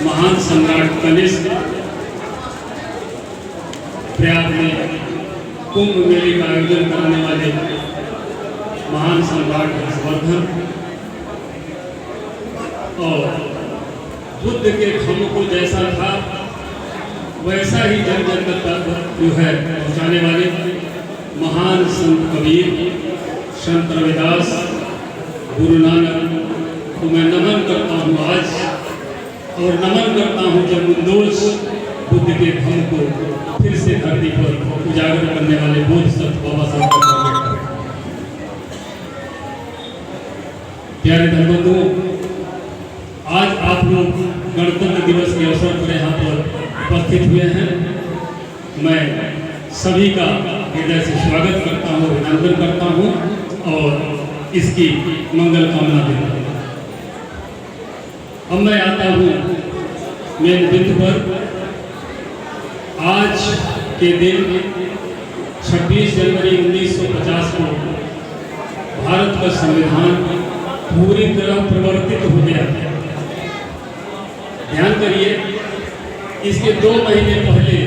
महान सम्राट कनिष्क प्रयाग में कुंभ मेले का आयोजन कराने वाले महान सम्राट हर्षवर्धन और बुद्ध के खम्भ को जैसा था वैसा ही जन जन तक जो है पहुँचाने वाले महान संत कबीर, संत रविदास, गुरु नानक को मैं नमन करता हूँ आज, और नमन करता हूँ जब निर्दोष बुद्ध के खम्भ को फिर से धरती पर उजागर करने वाले बोध संत बाबा साहब का। प्यारे धर्मबंधुओं, आज आप लोग गणतंत्र दिवस के अवसर पर यहाँ पर उपस्थित हुए हैं। मैं सभी का हृदय से स्वागत करता हूँ, अभिनंदन करता हूँ और इसकी मंगल कामना देता हूँ। अब मैं आता हूँ मेन बिंदु पर। आज के दिन 26 जनवरी 1950 को भारत का संविधान पूरी तरह परिवर्तित हो गया। ध्यान करिए, इसके 2 महीने पहले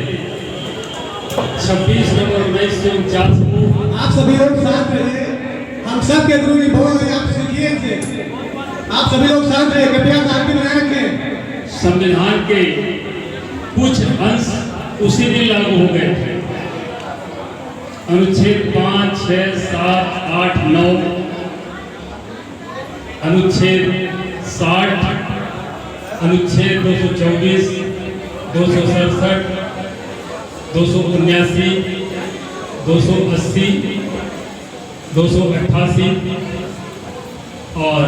26 नवंबर 1949 को आप सभी लोग शांत रहिए। हम सब के गुरु जी बोल रहे हैं, आप सीखिए थे। आप सभी लोग शांत रहिए, कृपया शांति बनाए रखें। संविधान के कुछ अंश उसी दिन लागू हो गए थे। अनुच्छेद 5, 6, 7, 8, 9, अनुच्छेद 60, अनुच्छेद 224, 267, 279, 280, 288 और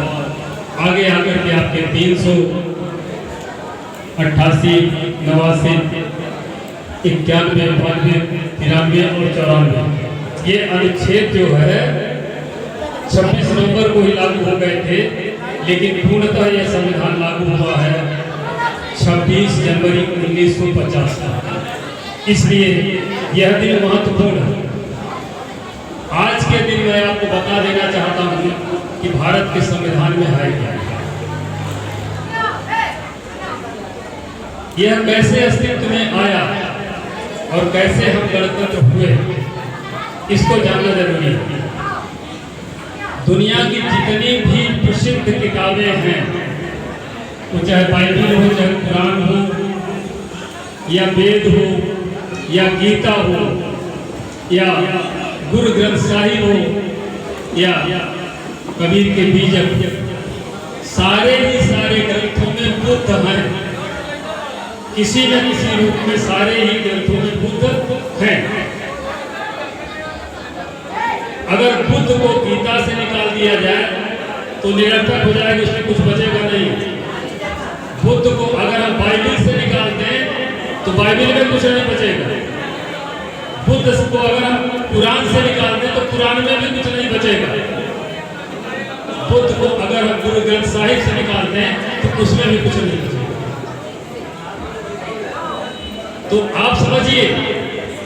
आगे आकर के आपके 388, 89, 91, 92, 93 और 94 ये अनुच्छेद जो है 26 नवंबर को ही लागू हो गए थे, लेकिन पूर्णतः यह संविधान लागू हुआ है 26 जनवरी 1950 का। इसलिए यह दिन महत्वपूर्ण है। आज के दिन मैं आपको बता देना चाहता हूँ कि भारत के संविधान में है क्या, यह कैसे अस्तित्व में आया और कैसे हम गणतंत्र हुए, इसको जानना जरूरी है। दुनिया की जितनी भी प्रसिद्ध किताबें हैं, वो चाहे बाइबल हो, चाहे कुरान हो, या वेद हो, या गीता हो, या गुरु ग्रंथ साहिब हो, या कबीर के बीजक, सारे ही सारे ग्रंथों में बुद्ध हैं। किसी न किसी रूप में सारे ही ग्रंथों में बुद्ध हैं। अगर बुद्ध को गीता से निकाल दिया जाए तो निरर्थक हो जाएगा, उसमें कुछ बचेगा नहीं। बुद्ध को अगर हम बाइबल से निकाल दें तो बाइबल में कुछ नहीं बचेगा। बुद्ध को अगर हम कुरान से निकाल दें तो कुरान में भी कुछ नहीं बचेगा। बुद्ध को अगर हम गुरु ग्रंथ साहिब से निकाल दें तो उसमें भी कुछ नहीं बचेगा। तो आप समझिए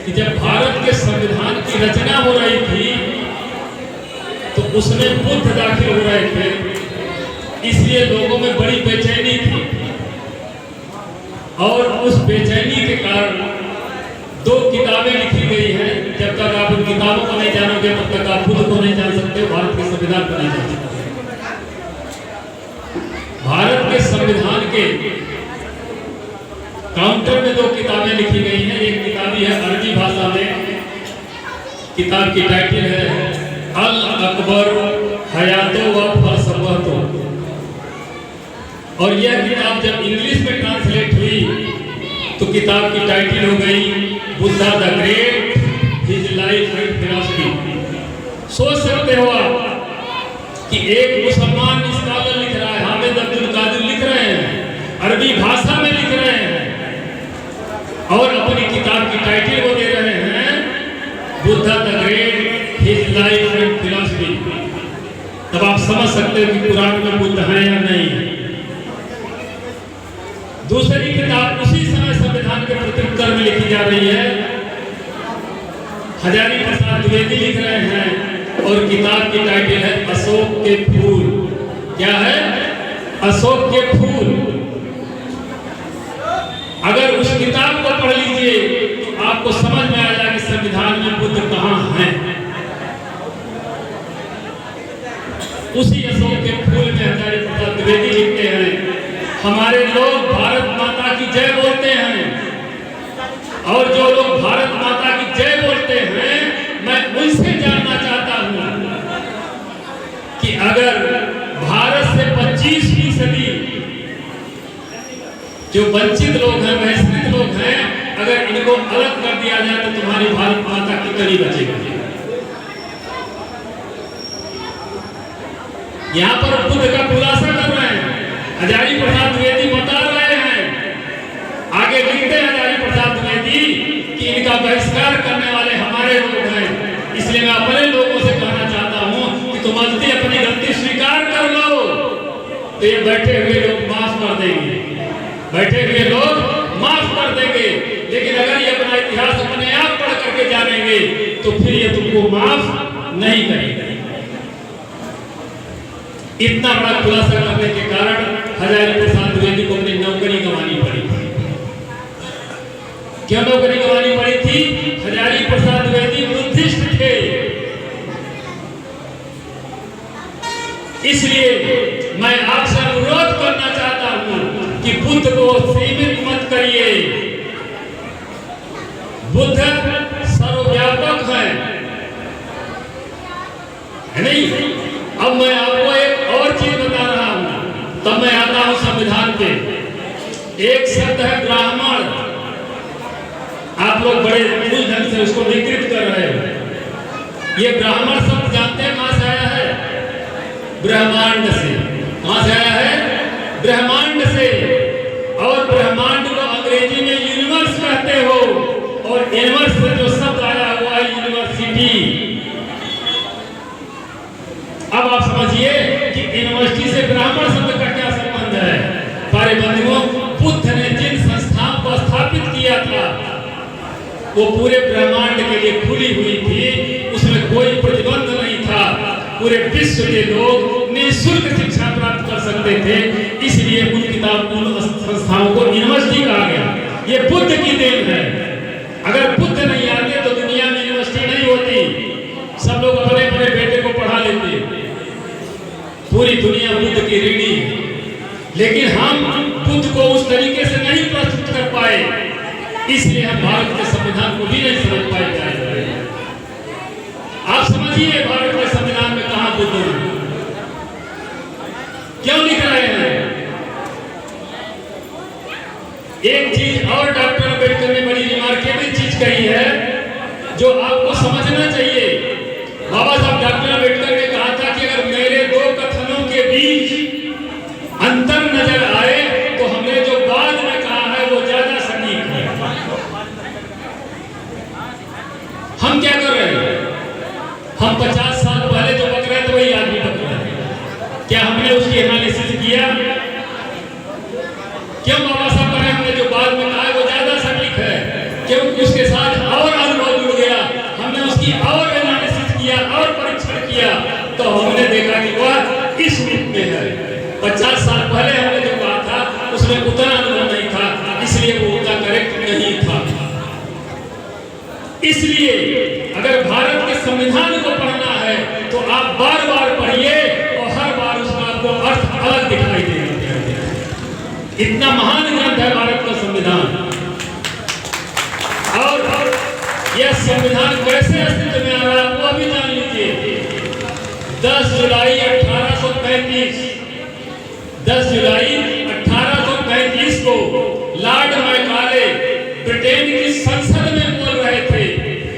कि जब भारत के संविधान की रचना हो रही थी तो उसमें बुद्ध दाखिल हो रहे थे, इसलिए लोगों में बड़ी बेचैनी थी। और उस बेचैनी के कारण 2 किताबें लिखी गई हैं। जब तक आप उन किताबों को नहीं जानोगे तब तक आप बुद्ध को नहीं जान सकते, भारत के संविधान को नहीं जान सकते। भारत के संविधान के काउंटर में 2 किताबें लिखी गई हैं। एक किताबी है अरबी भाषा में, किताब की टाइटल है अल अकबर हयातो व फलसफतो, और यह किताब जब इंग्लिश में ट्रांसलेट हुई तो किताब की टाइटल हो गई Buddha the great, his life and philosophy. सोच सकते हो आप कि एक मुसलमान स्कॉलर लिख रहा है, हामिद अब्दुल कादिर लिख रहे हैं, अरबी भाषा में लिख रहे हैं और अपनी किताब की टाइटल वो दे रहे हैं Buddha the great, his life and philosophy. तब आप समझ सकते हो कि कुरान में बुद्ध है या नहीं। दूसरी किताब उसी समय संविधान के प्रत्युत्तर में लिखी जा रही है, हजारी प्रसाद द्विवेदी लिख रहे हैं और किताब की टाइटल है अशोक के फूल। क्या है? अशोक के फूल। अगर उस किताब को पढ़ लीजिए तो आपको समझ में आ जाएगा कि संविधान में बुद्ध कहाँ हैं। उसी अशोक के फूल में हजारी प्रसाद द्विवेदी लिखते हैं, हमारे लोग भारत माता की जय बोलते हैं, और जो लोग भारत माता की जय बोलते हैं मैं उनसे जानना चाहता हूं कि अगर भारत से 25% जो वंचित लोग हैं, बहिष्कृत लोग हैं, अगर इनको अलग कर दिया जाए तो तुम्हारी भारत माता कितनी बचेगी। यहाँ पर बुद्ध का खुलासा कर रहे हैं, हजारी प्रसाद द्विवेदी बता रहे हैं, आगे लिखते हैं हजारी प्रसाद द्विवेदी कि इनका बहिष्कार करने वाले हमारे लोग हैं, इसलिए मैं अपने लोगों से कहना चाहता हूं कि तुम गलती अपनी गलती स्वीकार कर लो तो ये बैठे हुए लोग माफ कर देंगे, बैठे हुए लोग माफ कर देंगे। लेकिन अगर ये अपना इतिहास अपने आप पढ़ करके जानेंगे तो फिर ये तुमको माफ नहीं करेंगे। इतना बड़ा खुलासा करने के कारण हजारी प्रसाद द्विवेदी को अपनी नौकरी गंवानी पड़ी। क्यों नौकरी गंवानी पड़ी थी? हजारी प्रसाद द्विवेदी बुद्धिस्ट थे, इसलिए मैं आपसे अनुरोध करना चाहता हूं कि बुद्ध को सीमित मत करिए। बुद्ध सर्वव्यापक है नहीं? अब मैं आपको एक और चीज बता रहा हूं, तब मैं आता हूं संविधान पे। एक शब्द है ब्राह्मण, आप लोग बड़े मूल ढंग से उसको विकृत कर रहे हो। ये ब्राह्मण शब्द जानते हैं कहां से आया है? ब्रह्मांड से। कहां से आया है? ब्रह्मांड से। और ब्रह्मांड को अंग्रेजी में यूनिवर्स कहते हो, और यूनिवर्स से जो शब्द आया हुआ है यूनिवर्सिटी। अब आप समझिए कि यूनिवर्सिटी से ब्राह्मण शब्द का क्या संबंध है। प्यारे बंधुओं, बुद्ध ने जिन संस्थाओं को स्थापित किया था वो पूरे ब्रह्मांड के लिए खुली हुई थी, उसमें कोई प्रतिबंध नहीं था, पूरे विश्व के लोग निःशुल्क शिक्षा प्राप्त कर सकते थे, इसलिए उन संस्थाओं को यूनिवर्सिटी कहा गया। ये बुद्ध की देन है। अगर बुद्ध नहीं आते तो दुनिया में यूनिवर्सिटी नहीं होती, सब लोग अपने अपने बेटे को पढ़ा लेते, पूरी दुनिया बुद्ध की ऋणी है। लेकिन हम बुद्ध को उस तरीके से नहीं प्रस्तुत कर पाए, इसलिए हम भारत के संविधान को भी नहीं समझ पाए। आप समझिए भारत के संविधान में कहां बुद्ध है, क्यों लिख रहे हैं? एक चीज और डॉक्टर अम्बेडकर ने बड़ी रिमार्केबल चीज कही है जो आपको समझना चाहिए। बाबा साहब डॉक्टर अम्बेडकर ने कहा था कि अगर मेरे दो कथनों के बीच अंतर नजर आए तो हमने जो बाद में कहा है वो ज्यादा सटीक है। हम क्या कर रहे हैं? हम 50 साल पहले जो बक रहे थे वही आदमी बक रहे हैं। क्या हमने उसकी एनालिसिस किया? क्यों बाबा साहब कह रहे हैं हमने जो बाद में कहा है वो ज्यादा सटीक है? क्योंकि उसके साथ और अनुभव जुड़ गया, हमने उसकी और एनालिसिस किया और परीक्षण किया, तो हमने देखा कि वह इस रूप में है। 50 साल पहले हमने जो कहा था उसमें उतना अनुभव नहीं था, इसलिए वो उतना करेक्ट नहीं था। इसलिए अगर भारत के संविधान को पढ़ना है तो आप बार बार पढ़िए और हर बार उसका आपको अर्थ अलग दिखाई देगा। इतना महान ग्रंथ है भारत का संविधान। और यह संविधान कैसे अस्तित्व में आ रहा है वो भी जान लीजिए। 10 जुलाई 1835 को लॉर्ड मैकाले ब्रिटेन की संसद में बोल रहे थे,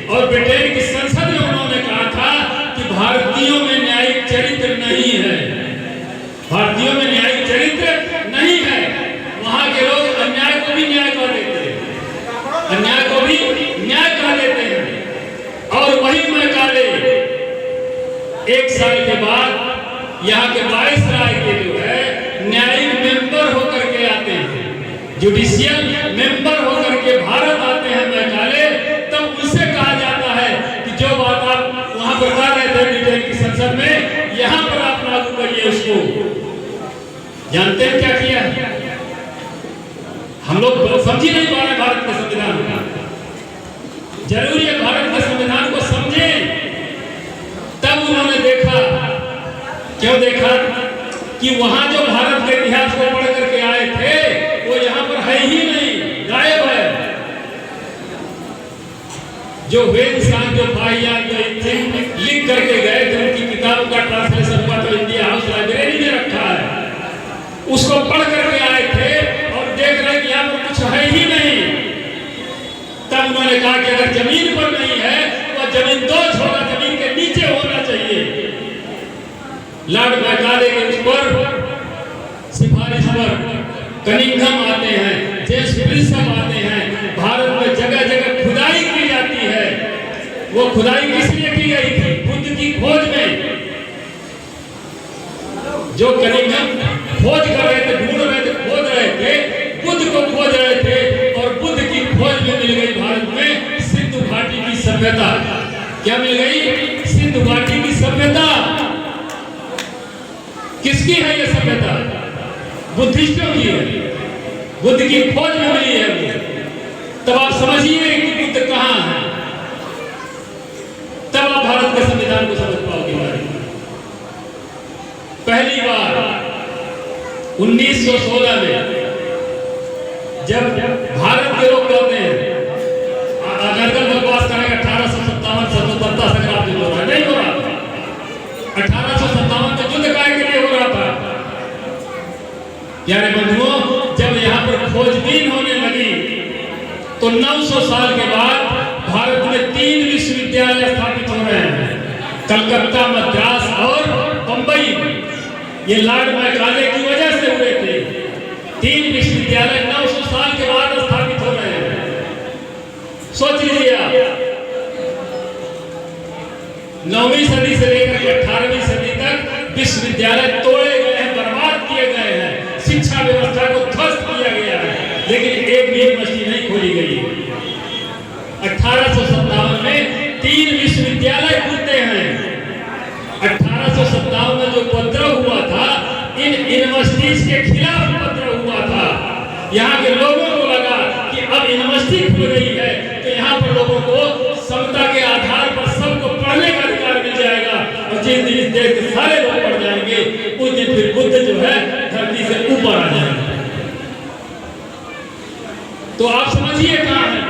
और ब्रिटेन की संसद में उन्होंने कहा था कि भारतीयों में न्यायिक चरित्र नहीं है, भारतीयों में न्यायिक चरित्र नहीं है। वहां के लोग अन्याय को भी न्याय कह देते हैं, अन्याय को भी न्याय कह देते हैं। और वही मैकाले 1 साल के बाद यहाँ के वाइसराय के जो है न्यायिक मेंबर होकर के आते हैं, जुडिशियल मेंबर होकर के भारत आते हैं मैकाले, तब उनसे कहा जाता है कि जो बात आप वहां बता रहे थे ब्रिटेन की संसद में, यहाँ पर आप लागू करिए उसको। जानते हैं क्या किया? हम लोग समझ ही नहीं पा रहे भारत के संविधान को। जरूरी है भारत के संविधान को समझें। तब उन्होंने देखा, क्यों देखा कि वहां जो भारत के इतिहास को पढ़ करके आए थे वो यहाँ पर है ही नहीं, गायब है। जो वेद शांत, जो भाइयान, जो लिख करके गए थे, उनकी किताबों का ट्रांसलेशन हुआ तो इंडिया हाउस लाइब्रेरी में रखा है। उसको पढ़ करके आए थे और देख रहे कि यहाँ पर कुछ है ही नहीं। तब उन्होंने कहा कि अगर जमीन पर नहीं है तो जमीन दो छोड़ा, जमीन के नीचे होना चाहिए। लॉर्ड मैकाले के उस पर सिफारिश पर कनिंघम आते हैं, जेम्स ब्रिस्बेन आते हैं। भारत में जगह जगह खुदाई की जाती है। वो खुदाई किस लिए की गई थी? बुद्ध की खोज में। जो कनिंघम खोज कर रहे थे, ढूंढ रहे थे, खोज रहे थे, बुद्ध को खोज रहे थे और बुद्ध की खोज में मिल गई भारत में सिंधु घाटी की सभ्यता। क्या मिल गई? सिंधु घाटी की सभ्यता। किसकी है ये सभ्यता? बुद्धिस्टों की है। बुद्ध की खोज में मिली है। तब आप समझिए कि बुद्ध कहां है, तब आप भारत के संविधान को समझ पाओगे। पहली बार 1916 में जब भारत के लोग कहते हैं अगर बकवास करेंगे 1857 स्वतंत्रता संग्राम जो हो रहा है, नहीं हो रहा। 1857 में युद्ध काय के लिए हो रहा था। यानी बंधुओं, जब यहाँ पर खोजबीन होने लगी तो 900 साल के बाद भारत में 3 विश्वविद्यालय स्थापित हो रहे हैं, कलकत्ता, मद्रास और बंबई। ये लॉर्ड मैकाले की वजह से हुए थे। 3 विश्वविद्यालय 900 साल के बाद स्थापित हो रहे हैं। सोच लीजिए आप, 9वीं सदी से लेकर 18वीं सदी तक विश्वविद्यालय तोड़े गए हैं, बर्बाद किए गए हैं, शिक्षा व्यवस्था को ध्वस्त किया गया है, लेकिन एक भी यूनिवर्सिटी नहीं खोली गई। 1857 में 3 विश्वविद्यालय खुलते हैं। 1857 में जो उपद्रव हुआ था, इन यूनिवर्सिटीज के खिलाफ उपद्रव हुआ था। यहाँ के लोगों को लगा कि अब यूनिवर्सिटी खुल गई है तो यहाँ पर लोगों को समता के आधार पर सबको पढ़ने का अधिकार मिल जाएगा और जिस दिन इस देश के सारे लोग पढ़ जाएंगे उस दिन फिर बुद्ध जो है धरती से ऊपर आ जाएंगे। तो आप समझिए कहां है।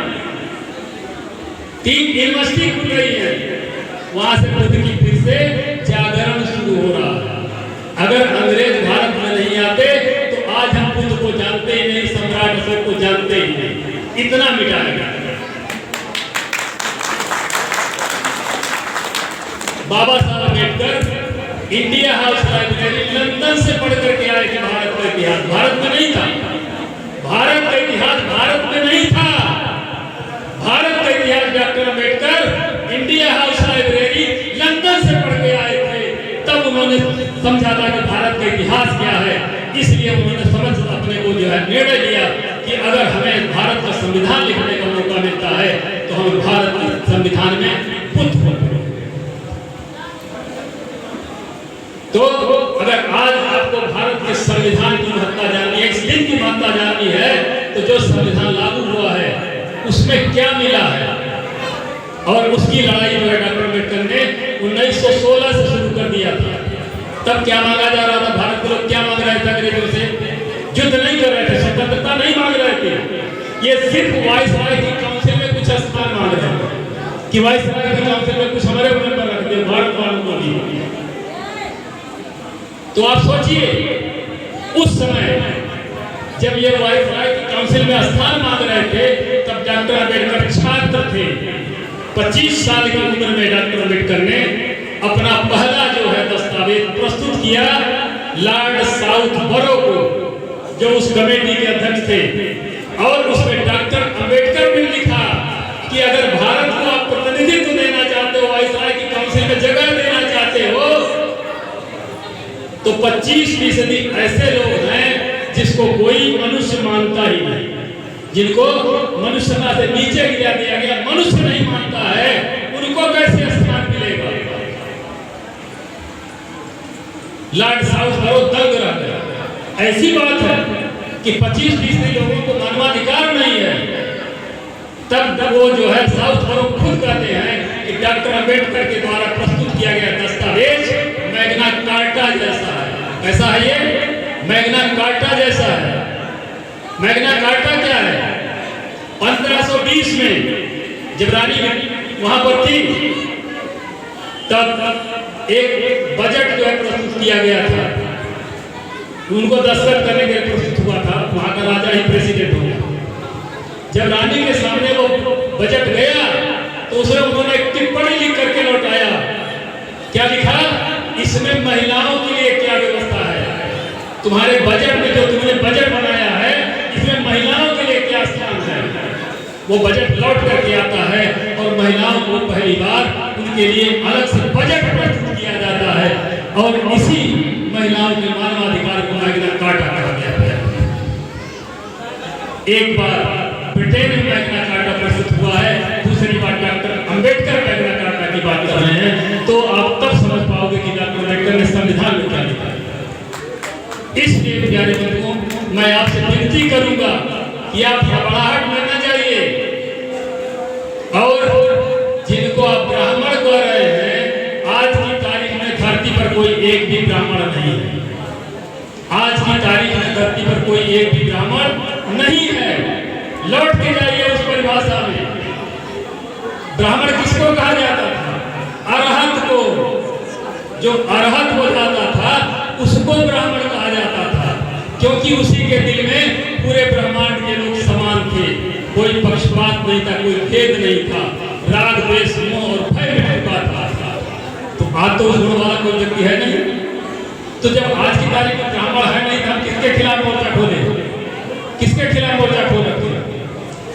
3 यूनिवर्सिटी खुल रही है, वहां से बुद्ध की फिर से जागरण शुरू हो रहा है। अगर अंग्रेज भारत में नहीं आते तो आज हम बुद्ध को जानते ही नहीं, सम्राट अशोक को जानते ही नहीं। इतना मिटा गया। बाबा Saheb Ambedkar India house library London से पढ़ करके आए थे। भारत का इतिहास भारत में नहीं था। भारत का इतिहास भारत में नहीं था। भारत का इतिहास doctor Ambedkar India house library London से पढ़ के आए थे। तब उन्होंने समझा था कि भारत का इतिहास क्या है। इसलिए उन्होंने समझ अपने को जो है निर्णय लिया कि अगर हमें भारत का संविधान लिखने का मौका मिलता है तो हम भारत के संविधान में बुद्ध को। तो अगर आज आपको भारत के संविधान की महत्ता जाननी है, इस दिन की महत्ता जाननी है, तो जो संविधान लागू हुआ है उसमें क्या मिला है और उसकी लड़ाई जो है डॉक्टर अम्बेडकर ने 1916 से शुरू कर दिया था। तब क्या मांगा जा रहा था? भारत के लोग क्या मांग रहे थे? अंग्रेजों से युद्ध नहीं कर रहे थे, स्वतंत्रता नहीं मांग रहे थे। ये सिर्फ वाइसराय की काउंसिल में कुछ स्थान मांग रहे थे कि वाइसराय की काउंसिल में कुछ हमारे मेंबर रख दे, भारत वालों को भी। तो आप सोचिए, उस समय जब ये वाइसराय की काउंसिल में स्थान मांग रहे थे तब डॉक्टर अम्बेडकर छात्र थे। 25 साल की उम्र में डॉक्टर अम्बेडकर ने अपना पहला जो है दस्तावेज प्रस्तुत किया लॉर्ड साउथबरो को, जो उस कमेटी के अध्यक्ष थे। और उसमें डॉक्टर अम्बेडकर ने लिखा कि अगर भारत को आप प्रतिनिधित्व देना चाहते हो, वाइसराय की काउंसिल में जगह देना चाहते हो, तो 25% ऐसे लोग हैं जिसको कोई मनुष्य मानता ही नहीं, जिनको मनुष्यता से नीचे गिरा दिया गया, मनुष्य नहीं मानता है, उनको कैसे स्थान मिलेगा? लॉर्ड साउथबरो दंग रह गया। ऐसी बात है कि 25% लोगों को मानवाधिकार नहीं है, तब वो जो है साउथ फॉरम खुद कहते हैं कि डॉक्टर अंबेडकर के द्वारा प्रस्तुत किया गया दस्तावेज मैग्ना कार्टा जैसा है। कैसा है ये? मैग्ना कार्टा जैसा है। मैग्ना कार्टा क्या है? 1520 में जब रानी वहां पर थी, तब एक बजट जो है प्रस्तुत किया गया था, उनको दस्तखत करने के लिए प्रस्तुत हुआ था, वहां का राजा ही प्रेसिडेंट हो गया। जब रानी के सामने वो बजट गया तो उसमें उन्होंने एक टिप्पणी लिख करके लौटाया। क्या लिखा? इसमें महिलाओं के लिए क्या व्यवस्था है? तुम्हारे बजट में जो तुमने बजट बनाया है, इसमें महिलाओं के लिए क्या स्थान है? वो बजट लौट करके आता है और महिलाओं को पहली बार उनके लिए अलग से बजट प्रस्तुत किया जाता है, और इसी महिलाओं के मानवाधिकार को मैग्ना कार्टा कहा गया है। एक बार ब्रिटेन में मैग्ना कार्टा प्रस्तुत हुआ है, दूसरी बार डॉक्टर अंबेडकर मैग्ना कार्टा की बात कर रहे हैं, तो आप तब समझ पाओगे कि डॉक्टर अंबेडकर ने संविधान में क्या लिखा है। इसलिए प्यारे बंधुओं, मैं आपसे विनती करूंगा कि आप घबराहट में न जाइए, और जिनको आप ब्राह्मण कह रहे हैं, आज की तारीख में धरती पर कोई एक भी ब्राह्मण नहीं है। आज की तारीख में धरती पर कोई एक भी ब्राह्मण नहीं है। लौट के जाइए उस परिभाषा में। ब्राह्मण किसको कहा जाता था? अरहत को। जो अरहत हो जाता था उसको ब्राह्मण कहा जाता था, क्योंकि उसी के दिल में पूरे ब्रह्मांड के लोग समान थे, कोई पक्षपात नहीं था, कोई भेद नहीं था, राग द्वेष मोह और भय में डूबा था। तो आज तो उस गुण वाला कोई व्यक्ति है नहीं। तो जब आज की तारीख में ब्राह्मण है नहीं, तो हम किसके खिलाफ मोर्चा खोले? किसके खिलाफ मोर्चा खोले?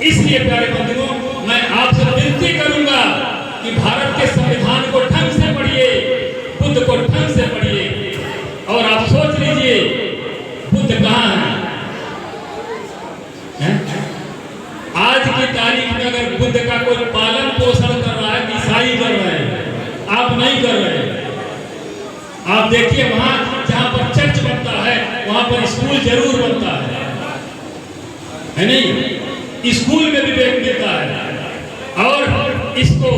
इसलिए प्यारे बंधुओं, मैं आपसे विनती करूंगा कि भारत के संविधान को ढंग से पढ़िए, बुद्ध को ढंग से पढ़िए, और आप सोच लीजिए बुद्ध कहाँ है? आज की तारीख में अगर बुद्ध का कोई पालन पोषण कर रहा है, ईसाई कर रहे हैं, आप नहीं कर रहे हैं। आप देखिए वहां जहां पर चर्च बनता है, वहां पर स्कूल जरूर बनता है नहीं? स्कूल में भी विवेक मिलता है, और इसको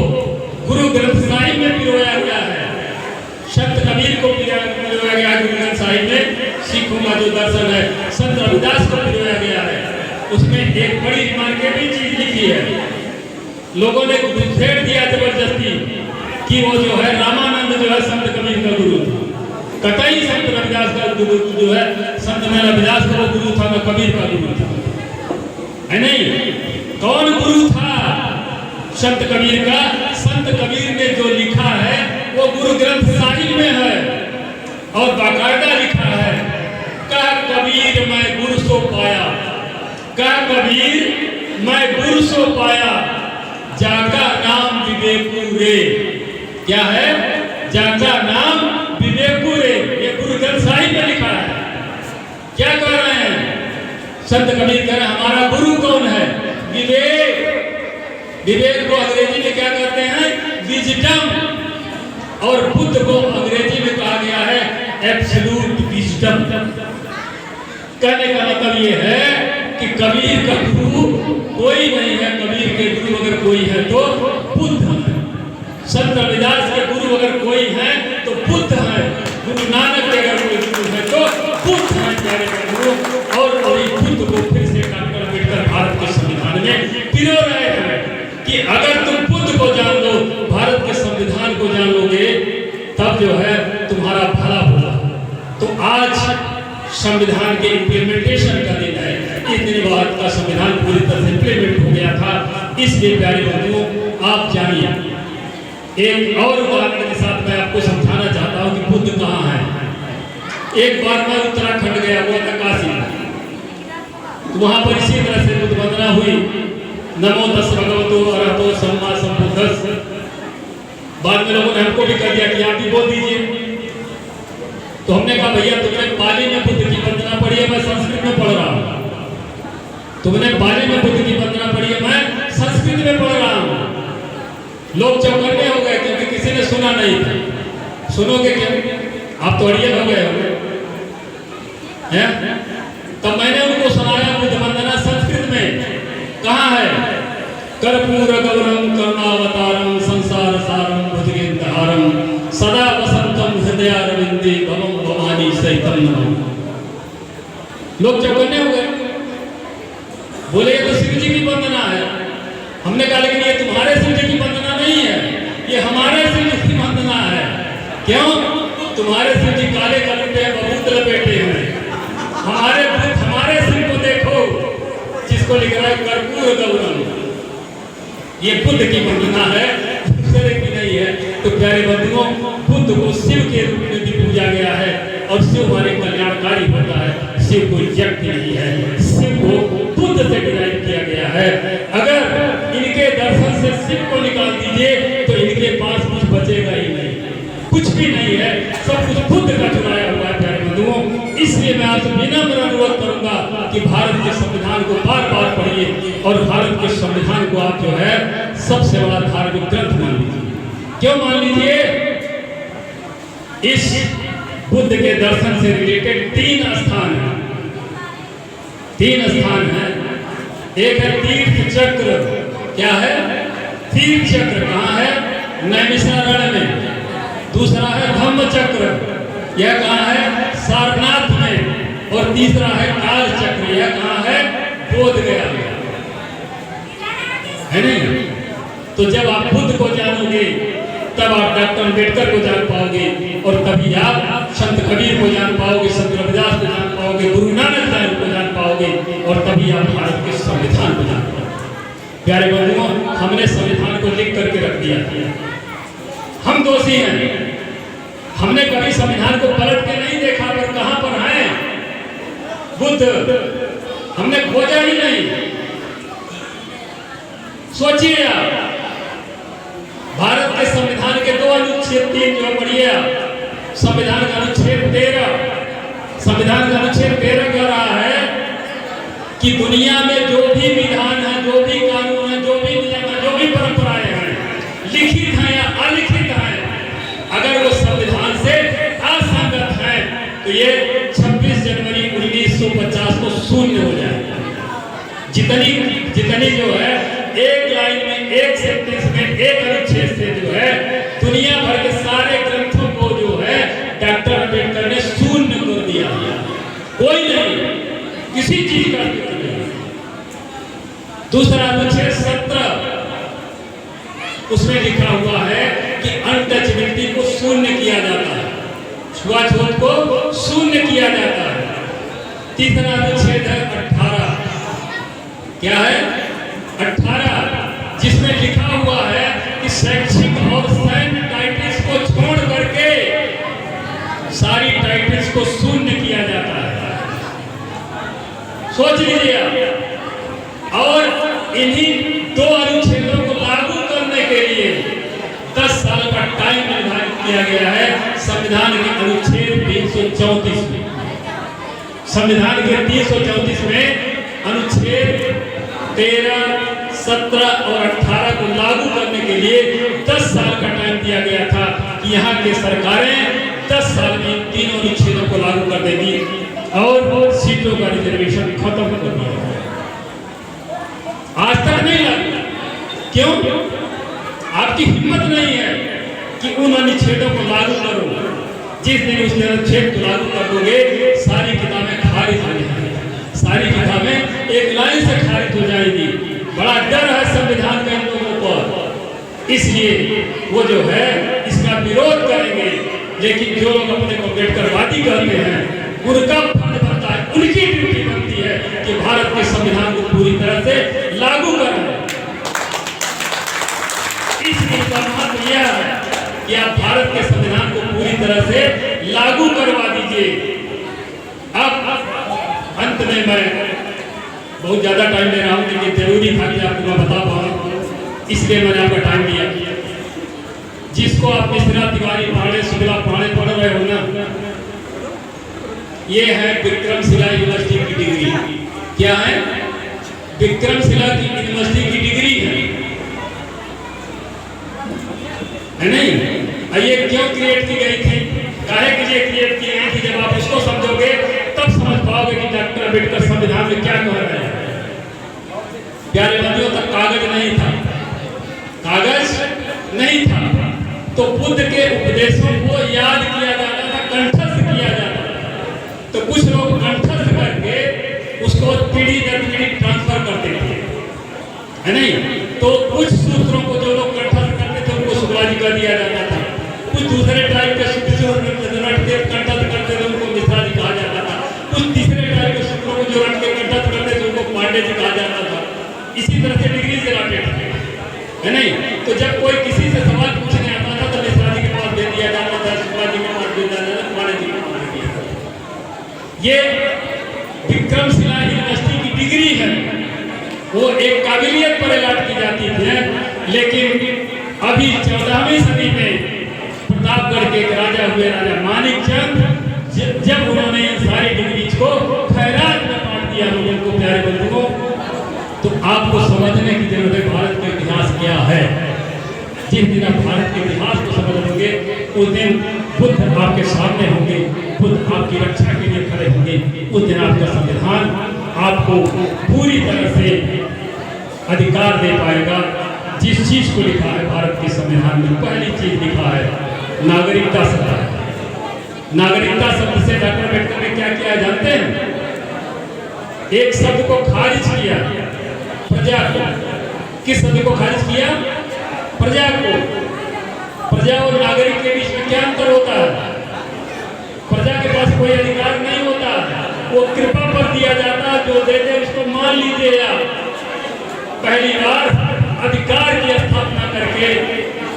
गुरु ग्रंथ साहिब में पिरोया गया है। संत कबीर को पिरोया गया है गुरु ग्रंथ साहिब में। सिखों का जो दर्शन है, संत रविदास को पिरोया गया है। उसमें एक बड़ी रिमार्केबल चीज लिखी है, लोगों ने छेड़ दिया जबरदस्ती कि वो जो है रामानंद जो है संत कबीर का गुरु था। कतई संत रविदास का गुरु जो है, संत में रविदास का वो गुरु था, न कबीर का गुरु था, है नहीं? कौन गुरु था संत कबीर का? संत कबीर ने जो लिखा है वो गुरु ग्रंथ साहिब में है, और बाकायदा लिखा है, कह कबीर मैं गुरु सो पाया, कह कबीर मैं गुरु सो पाया, जाका नाम विवेकु रे। क्या है? जाका नाम विवेकु रे। ये गुरु ग्रंथ साहिब में लिखा है। क्या कह रहे हैं संत कबीर? कह रहे हमारा गुरु कौन है? विवेक। विवेक को अंग्रेजी में क्या कहते हैं? विजडम। और बुद्ध को अंग्रेजी में कहा गया है एब्सोल्यूट विजडम। कहने का मतलब ये है कि कबीर का गुरु कोई नहीं है। कबीर के गुरु अगर कोई है तो बुद्ध है। संत रविदास के गुरु अगर कोई है तो बुद्ध है। गुरु नानक के अगर कोई गुरु है तो बुद्ध है प्यारे गुरु। और वही बुद्ध को फिर से डॉक्टर अंबेडकर भारत के संविधान में पिरो रहे हैं कि अगर तुम बुद्ध को जान लो, भारत के संविधान को जान लोगे, तब जो है तुम्हारा भला होगा। तो आज संविधान के इम्प्लीमेंटेशन का दिन है। इस दिन भारत का संविधान पूरी तरह से इम्प्लीमेंट हो गया था। इसलिए प्यारे बंधुओं, आप जानिए, एक और उदाहरण के साथ मैं आपको समझाना चाहता हूँ कि बुद्ध कहाँ है। एक बार मैं उत्तराखंड गया हुआ था, काशी, वहां पर इसी तरह से बुद्ध वंदना हुई, नमो तस् भगवतो अरहतो सम्मा संबुद्धस्स। बाद में लोगों ने हमको भी कह दिया कि आप भी बोल दीजिए। तो हमने कहा भैया तुमने पाली में बुद्ध की वंदना पढ़ी है, मैं संस्कृत में पढ़ रहा हूँ। तुमने पाली में बुद्ध की वंदना पढ़ी है, मैं संस्कृत में पढ़ रहा हूँ। लोग चौकन्ने हो गए क्योंकि किसी ने सुना नहीं था। सुनोगे क्यों? आप तो अड़ियल हो गए हो। तब मैंने उनको सुना कहाँ है? कर्पूर गौरम करुणावतारम संसार सारम भुजगेंद्रहारम सदा वसंतम हृदयारविंदे भवम भवानी सहितम नमः। लोग चौकन्ने हो गए, बोले ये तो शिव जी की वंदना है। हमने कहा लेकिन ये तुम्हारे शिव जी की वंदना नहीं है, ये हमारे शिव जी की वंदना है। क्यों? तुम्हारे शिव जी काले कलर बबूत लपेटे हैं, हमारे शिव को देखो जिसको लिख रहा है कर्पूर गौरम, ये बुद्ध की वंदना है, दूसरे की नहीं है। तो प्यारे बंधुओं, बुद्ध को शिव के रूप में भी पूजा गया है और शिव हमारे कल्याणकारी होता है। शिव कोई व्यक्ति नहीं है, शिव को बुद्ध से डिराइव किया गया है। अगर इनके दर्शन से शिव को निकाल दीजिए तो इनके पास कुछ बचेगा ही नहीं, कुछ भी नहीं है, सब कुछ बुद्ध का चुराया हुआ है प्यारे बंधुओं। इसलिए मैं आपसे विनम्र अनुरोध करूंगा कि भारत के संविधान को बार बार पढ़िए और भारत के संविधान को आप जो है सबसे बड़ा धार्मिक ग्रंथ मान लीजिए। क्यों मान लीजिए? इस बुद्ध के दर्शन से रिलेटेड 3 स्थान है, 3 स्थान है। एक है तीर्थ चक्र, क्या है? तीर्थ चक्र कहाँ है? नैमिषारण्य में। दूसरा है धम्म चक्र, यह कहाँ है? सारनाथ में। और तीसरा है काल चक्र, यह कहाँ है? बोध गया है नहीं? तो जब आप बुद्ध को जानोगे तब आप डॉक्टर अम्बेडकर को जान पाओगे और तभी आप संत कबीर को जान पाओगे, संत रविदास को जान पाओगे, गुरु नानक देव को जान पाओगे और तभी आप भारत के संविधान को जान पाओगे। प्यारे बंधुओं, हमने संविधान को लिख करके रख दिया, हम दोषी हैं। हमने कभी संविधान को पलट के नहीं देखा, पर कहां पर है बुद्ध? हमने खोजा ही नहीं। सोचिए आप, भारत के संविधान के 2 अनुच्छेद 3 जो पढ़िए आप, संविधान का अनुच्छेद 13, संविधान का अनुच्छेद 13 कह रहा है कि दुनिया में जो भी विधान है, जो भी कानून है, जो भी नियम है, जो भी परंपराएं हैं, लिखित हैं या अलिखित हैं, अगर वो संविधान से असंगत है तो ये 26 जनवरी 1950 को शून्य हो जाएगा। जितनी जो है एक लाइन में, एक सेंटेंस में, एक अनुच्छेद से जो है दुनिया भर के सारे ग्रंथों को जो है डॉक्टर अम्बेडकर ने शून्य कर दिया। कोई नहीं, किसी चीज का अस्तित्व नहीं। दूसरा अनुच्छेद 17, उसमें लिखा हुआ है कि अनटचेबिलिटी को शून्य किया जाता है, छुआछूत को शून्य किया जाता है। तीसरा अनुच्छेद है 18, क्या है? 18, जिसमें लिखा हुआ है कि शैक्षिक और सैन्य टाइटल्स को छोड़ करके सारी टाइटल्स को शून्य किया जाता है। सोच लीजिए आप। और इन्हीं 2 अनुच्छेदों को लागू करने के लिए 10 साल का टाइम निर्धारित किया गया है संविधान के अनुच्छेद 334 में। संविधान के 334 में अनुच्छेद 13, 17 और 18 को लागू करने के लिए 10 साल का टाइम दिया गया था कि यहाँ की सरकारें 10 साल में तीनों अनुच्छेदों को लागू कर देगी और सीटों का रिजर्वेशन खत्म कर दिया। आज तक नहीं लागू। क्यों? आपकी हिम्मत नहीं है कि उन अनुच्छेदों को लागू करो। जिस दिन उस अनुच्छेद को लागू कर दोगे सारी किताबें खारिज हो जाएंगी, सारी किताबें एक लाइन से खारिज हो जाएगी। बड़ा डर है संविधान का इन लोगों पर, इसलिए वो जो है इसका विरोध करेंगे। लेकिन जो लोग अपने को अम्बेडकरवादी कहते हैं उनका फर्ज बनता है, उनकी ड्यूटी बनती है कि भारत के संविधान को पूरी तरह से लागू करें। इसलिए महत्व यह है कि आप भारत के संविधान को पूरी तरह से लागू करवा दीजिए। अब अंत में मैं बहुत ज्यादा टाइम ले रहा हूँ क्योंकि जरूरी था कि आपको मैं बता पाऊँ, इसलिए मैंने आपका टाइम दिया। जिसको आप मिश्रा तिवारी पहाड़े शुक्ला पहाड़े पढ़ रहे हो ना, ये है विक्रमशिला यूनिवर्सिटी की डिग्री। क्या है? विक्रमशिला की यूनिवर्सिटी की डिग्री है नहीं? ये क्यों क्रिएट की गई थी, काहे के लिए क्रिएट की गई थी? जब आप इसको समझोगे तब समझ पाओगे कि डॉक्टर अम्बेडकर संविधान में क्या कह रहे हैं। प्यारे बंदियों तक कागज नहीं था, कागज नहीं था, तो बुद्ध के उपदेशों को याद किया जाता था, कंठस्थ किया जाता था। तो कुछ लोग कंठस्थ करके उसको पीढ़ी दर पीढ़ी ट्रांसफर करते थे, है नहीं? तो कुछ सूत्रों को जो लोग कंठस्थ करते थे उनको शुक्लाजी कर दिया जाता था। कुछ दूसरे टाइप के कंठस्थ करते थे उनको मिश्रा जी कहा जाता था। कुछ तीसरे टाइप के सूत्रों को जो रट के कंठस्थ करते थे उनको पांडे जी कहा जाता था। इसी तरह से डिग्री दिलाते थे, है नहीं? तो जब कोई किसी से सवाल पूछने आता था तो मिश्रा जी के पास दे दिया जाता था, शुक्ला जी के पास दे दिया जाता था, पांडे जी के पास दे दिया जाता। ये विक्रमशिला यूनिवर्सिटी की डिग्री है, वो एक काबिलियत पर अलाट की जाती थी। लेकिन अभी 14वीं सदी में प्रतापगढ़ के एक राजा हुए, राजा मानिक चंद, जब उन्होंने इन सारी डिग्रीज को खैरात में बांट दिया लोगों को, प्यारे बंधुओं, तो आपको समझने की जरूरत है भारत का इतिहास क्या है। जिस दिन आप भारत के इतिहास को समझ लोगे उस दिन बुद्ध आपके सामने होंगे, बुद्ध आपकी रक्षा के लिए खड़े होंगे। उस दिन आपका संविधान आपको पूरी तरह से अधिकार दे पाएगा। जिस चीज को लिखा है भारत के संविधान में, पहली चीज लिखा है नागरिकता शब्द। नागरिकता शब्द से डॉक्टर अम्बेडकर ने क्या किया जानते हैं? एक शब्द को खारिज किया, प्रजा को। किस शब्द को खारिज किया? प्रजा को। प्रजा और नागरिक के बीच में क्या अंतर होता है? प्रजा के पास कोई अधिकार नहीं होता, वो कृपा पर दिया जाता, जो दे दे उसको मान लीजिए। पहली बार अधिकार की स्थापना करके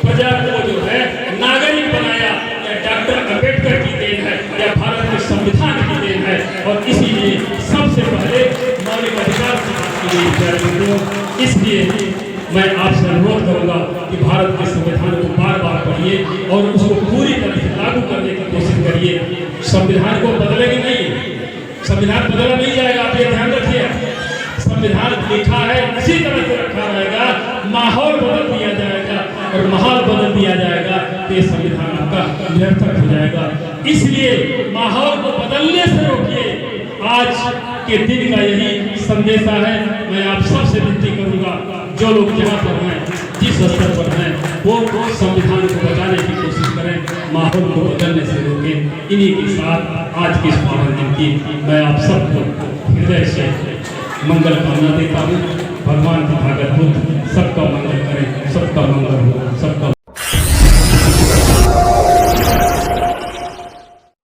प्रजा को जो है नागरिक बनाया, या डॉक्टर अम्बेडकर की देन है या भारत के संविधान की देन है। और इसीलिए सबसे पहले मौलिक अधिकार की बात की गई। इसलिए मैं आपसे अनुरोध करूंगा कि भारत के संविधान को बार बार पढ़िए और उसको पूरी तरह से लागू करने की कोशिश करिए। संविधान को बदलेंगे नहीं, संविधान बदला नहीं जाएगा, आप ये ध्यान रखिए। संविधान लिखा है इसी तरह से रखा रहेगा, माहौल बदल दिया जाएगा और माहौल बदल दिया जाएगा तो ये संविधान आपका निरर्थक हो जाएगा। इसलिए माहौल को बदलने से रोकिए। आज के दिन का यही संदेशा है। मैं आप सबसे विनती करूंगा, जो लोग जहाँ पर हैं, जिस स्तर पर हैं, वो संविधान को बचाने की कोशिश करें, माहौल को बदलने से रोकें। इन्हीं के साथ आज की इस पावन दिन की मैं आप सबको हृदय से मंगल कामना देता हूँ। भगवान तथागत बुद्ध सबका मंगल करें, सबका मंगल हो, सबका